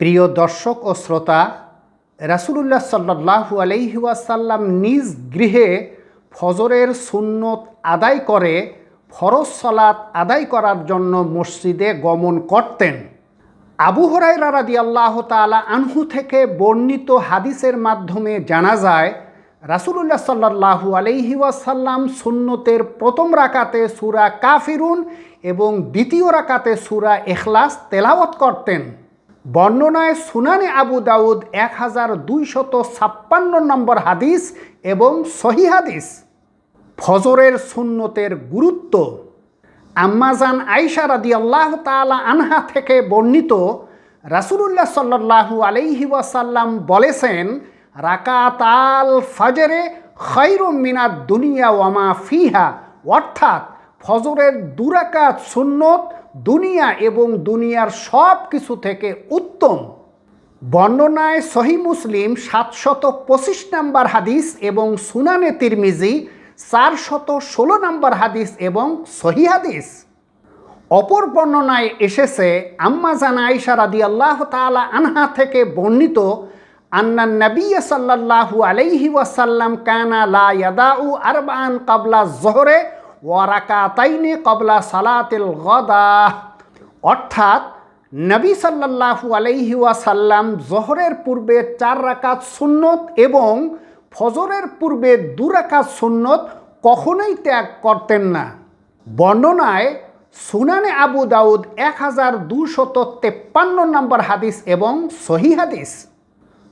প্রিয় দর্শক ও শ্রোতা, রাসূলুল্লাহ সাল্লাল্লাহু আলাইহি ওয়াসাল্লাম নিজ গৃহে ফজরের সুন্নত আদায় করে ফরজ সালাত আদায় করার জন্য মসজিদে গমন করতেন। আবু হুরায়রা রাদিয়াল্লাহু তাআলা আনহু থেকে বর্ণিত হাদিসের মাধ্যমে জানা যায়, রাসূলুল্লাহ সাল্লাল্লাহু আলাইহি ওয়াসাল্লাম সুন্নতের প্রথম রাকাতে সূরা কাফিরুন এবং দ্বিতীয় রাকাতে সূরা ইখলাস তেলাওয়াত করতেন। বর্ণনায় সুনানে আবু দাউদ 1256 নম্বর হাদিস এবং সহিহ হাদিস। ফজরের সুন্নতের গুরুত্ব। আম্মাজান আয়েশা রাদিয়াল্লাহু তাআলা আনহা থেকে বর্ণিত, রাসূলুল্লাহ সাল্লাল্লাহু আলাইহি ওয়াসাল্লাম বলেছেন, রাকাতাল ফজরে খায়রুম মিনাদ দুনিয়া ওয়া মা ফিহা, অর্থাৎ ফজরের 2 রাকাত সুন্নত দুনিয়া এবং দুনিয়ার সব কিছু থেকে উত্তম। বর্ণনায় সহিহ মুসলিম 725 নম্বর হাদিস এবং সুনানে তিরমিজি 416 নম্বর হাদিস এবং সহিহ হাদিস। অপর বর্ণনায় এসেছে, আম্মাজান আয়েশা রাদিয়াল্লাহু তাআলা আনহা থেকে বর্ণিত, আন্নান নবী সাল্লাল্লাহু আলাইহি ওয়াসাল্লাম কানা লা ইয়াদাউ আরবাআন ক্বাবলা যুহরে ওয়া রাকাতাইনি ক্বাবলা সালাতিল গাদা, অর্থাৎ নবী সাল্লাল্লাহু আলাইহি ওয়াসাল্লাম যোহরের পূর্বে 4 রাকাত সুন্নত এবং ফজরের পূর্বে 2 রাকাত সুন্নত কখনোই ত্যাগ করতেন না। বর্ণনায় সুনানে আবু দাউদ 1253 নম্বর হাদিস এবং সহিহ হাদিস।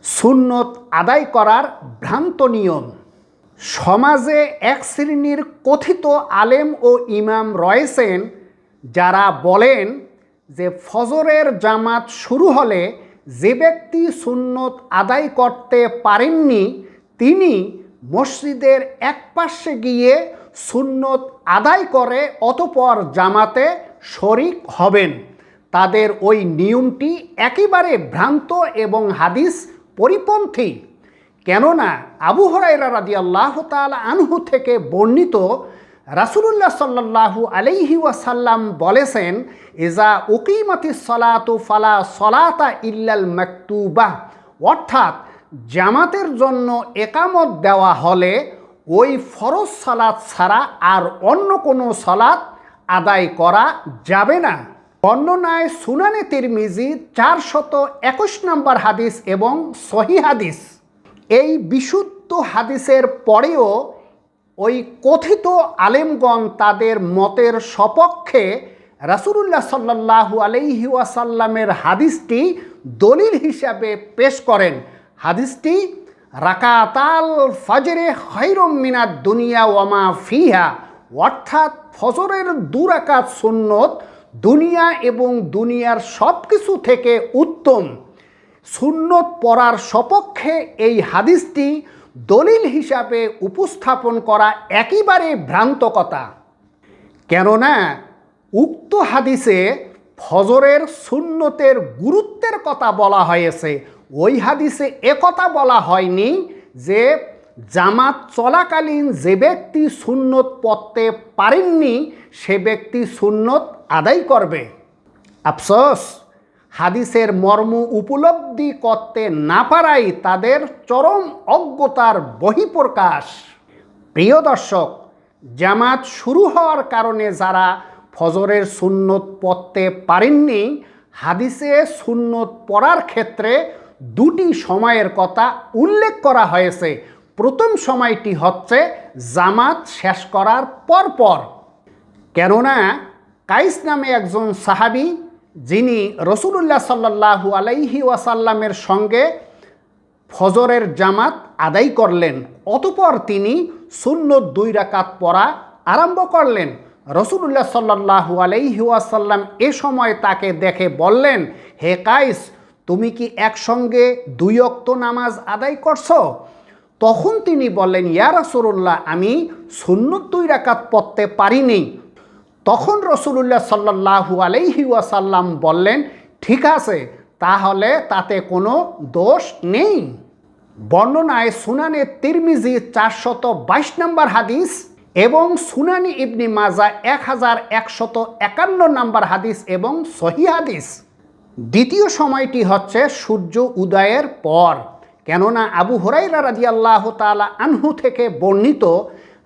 সুন্নত আদায় করার ভ্রান্ত নিয়ম। সমাজে এক শ্রেণীর কথিত আলেম ও ইমাম রয়েছেন যারা বলেন যে ফজরের জামাত শুরু হলে যে ব্যক্তি সুন্নত আদায় করতে পারেননি তিনি মসজিদের এক পাশে গিয়ে সুন্নত আদায় করে অতঃপর জামাতে শরিক হবেন। তাদের ওই নিয়মটি একেবারে ভ্রান্ত এবং হাদিস পরিপন্থী। কেননা আবু হুরায়রা রাদিয়াল্লাহু তাআলা আনহু থেকে বর্ণিত, রাসূলুল্লাহ সাল্লাল্লাহু আলাইহি ওয়াসাল্লাম বলেছেন, ইজা উকিমাতিস সালাতু ফালা সলাতা ইল্লাল মাকতুবাহ, অর্থাৎ জামাতের জন্য একামত দেওয়া হলে ওই ফরজ সালাত ছাড়া আর অন্য কোনো সালাত আদায় করা যাবে না। বর্ণনায় সুনানে তিরমিজি 421 নম্বর হাদিস এবং সহিহ হাদিস। এই বিশুদ্ধ হাদিসের পরেও ওই কথিত আলেমগণ তাদের মতের সপক্ষে রাসূলুল্লাহ সাল্লাল্লাহু আলাইহি ওয়াসাল্লামের হাদিসটি দলিল হিসাবে পেশ করেন। হাদিসটি রাকাতাল ফজরে খায়রুম মিনাদ দুনিয়া ওয়া মা ফিহা, অর্থাৎ ফজরের 2 রাকাত সুন্নত দুনিয়া এবং দুনিয়ার সব কিছু থেকে উত্তম। সুন্নত পড়ার সপক্ষে এই হাদিসটি দলিল হিসাবে উপস্থাপন করা একেবারে ভ্রান্ত কথা। কেননা উক্ত হাদিসে ফজরের সুন্নতের গুরুত্বের কথা বলা হয়েছে। ওই হাদিসে একথা বলা হয়নি যে জামাত চলাকালীন যে ব্যক্তি সুন্নত পড়তে পারেননি সে ব্যক্তি সুন্নত আদায় করবে। আফসোস, হাদিসের মর্ম উপলব্ধি করতে না পারাই তাদের চরম অজ্ঞতার বহিঃপ্রকাশ। প্রিয় দর্শক, জামাত শুরু হওয়ার কারণে যারা ফজরের সুন্নত পড়তে পারেননি, হাদিসে সুন্নত পড়ার ক্ষেত্রে 2টি সময়ের কথা উল্লেখ করা হয়েছে। প্রথম সময়টি হচ্ছে জামাত শেষ করার পরপর। কেননা কাইস নামে একজন সাহাবী, যিনি রাসূলুল্লাহ সাল্লাল্লাহু আলাইহি ওয়াসাল্লামের সঙ্গে ফজরের জামাত আদায় করলেন, অতঃপর তিনি সুন্নত 2 রাকাত পড়া আরম্ভ করলেন। রাসূলুল্লাহ সাল্লাল্লাহু আলাইহি ওয়াসাল্লাম এ সময় তাকে দেখে বললেন, হে কাইস, তুমি কি একসঙ্গে 2 ওয়াক্ত নামাজ আদায় করছো? তখন তিনি বললেন, ইয়া রাসূলুল্লাহ, আমি সুন্নত 2 রাকাত পড়তে পারিনি। তখন রাসূলুল্লাহ সাল্লাল্লাহু আলাইহি ওয়াসাল্লাম বললেন, ঠিক আছে, তাহলে তাতে কোনো দোষ নেই। বর্ণনায় সুনানে তিরমিজি 422 নম্বর হাদিস এবং সুনানি ইবনে মাজাহ 1151 নম্বর হাদিস এবং সহিহ হাদিস। দ্বিতীয় সময়টি হচ্ছে সূর্য উদয়ের পর, কেননা আবু হুরায়রা রাদিয়াল্লাহু তাআলা আনহু থেকে বর্ণিত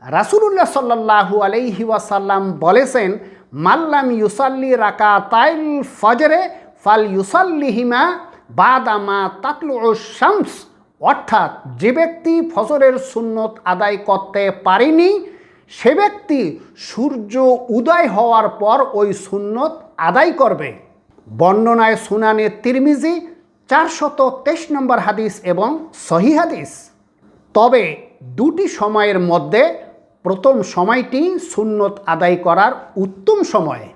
রাসূলুল্লাহ সাল্লাল্লাহু আলাইহি ওয়াসাল্লাম বলেছেন, মাল্লাম ইউসাল্লি রাকাতাইল ফজরে ফাল ইউসাল্লিহিমা বাদা মা তাতলুউশ শামস। অর্থাৎ যে ব্যক্তি ফজরের সুন্নত আদায় করতে পারেনি সে ব্যক্তি সূর্য উদয় হওয়ার পর ওই সুন্নত আদায় করবে। বর্ণনায় সুনানে তিরমিজি 423 নম্বর হাদিস এবং সহিহ হাদিস। তবে দুটি সময়ের মধ্যে প্রথম সময়টি সুন্নত আদায় করার উত্তম সময়।